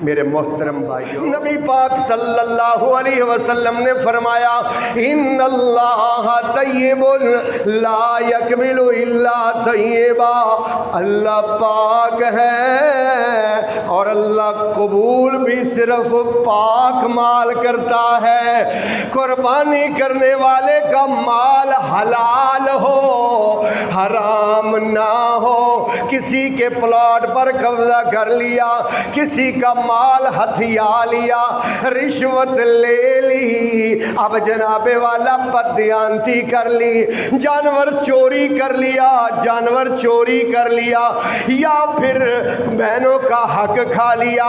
میرے محترم بھائیو، نبی پاک صلی اللہ علیہ وسلم نے فرمایا ان اللہ طیب لا یقبل الا طیبا، اللہ پاک ہے اور اللہ قبول بھی صرف پاک مال کرتا ہے۔ قربانی کرنے والے کا مال حلال ہو، حرام نہ ہو، کسی کے پلاٹ پر قبضہ کر لیا، کسی کا مال ہتھیا لیا، رشوت لے لی، اب جناب والا بددیانتی کر لی، جانور چوری کر لیا، جانور چوری کر لیا، یا پھر بہنوں کا حق کھا لیا،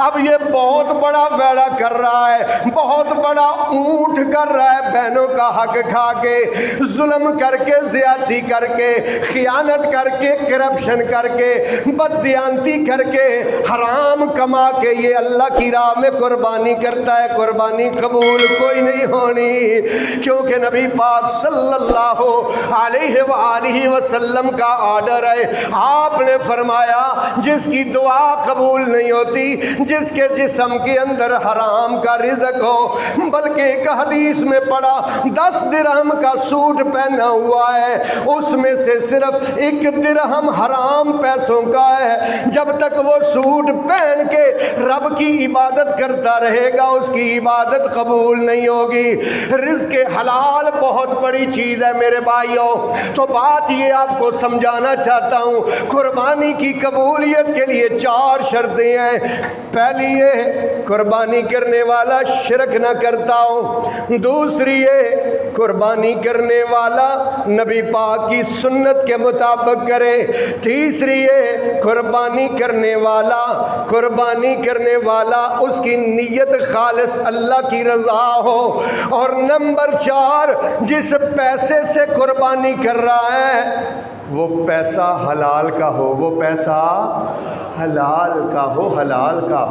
اب یہ بہت بڑا ویڑا کر رہا ہے، بہت بڑا اونٹ کر رہا ہے، بہنوں کا حق کھا کے، ظلم کر کے، زیادتی کر کے، خیانت کر کے، کرپشن کر کے، بددیانتی کر کے، حرام کما کے یہ اللہ کی راہ میں قربانی کرتا ہے، قربانی قبول کوئی نہیں ہونی، کیونکہ نبی پاک صلی اللہ علیہ وآلہ وسلم کا آرڈر ہے۔ آپ نے فرمایا جس کی دعا قبول نہیں ہوتی، جس کے جسم کے اندر حرام کا رزق ہو، بلکہ ایک حدیث میں پڑھا 10 درہم کا سوٹ پہنا ہوا ہے، اس میں سے صرف 1 درہم حرام پیسوں کا ہے، جب تک وہ سوٹ پہن کے رب کی عبادت کرتا رہے گا اس کی عبادت قبول نہیں ہوگی۔ رزق حلال بہت بڑی چیز ہے میرے بھائیوں، تو بات یہ آپ کو سمجھانا چاہتا ہوں، قربانی کی قبولیت کے لیے 4 شرطیں ہیں۔ پہلی یہ قربانی کرنے والا شرک نہ کرتا ہو، دوسری یہ قربانی کرنے والا نبی پاک کی سنت کے مطابق کرے، تیسری یہ قربانی کرنے والا اس کی نیت خالص اللہ کی رضا ہو، اور نمبر 4 جس پیسے سے قربانی کر رہا ہے وہ پیسہ حلال کا ہو، وہ پیسہ حلال کا ہو، حلال کا۔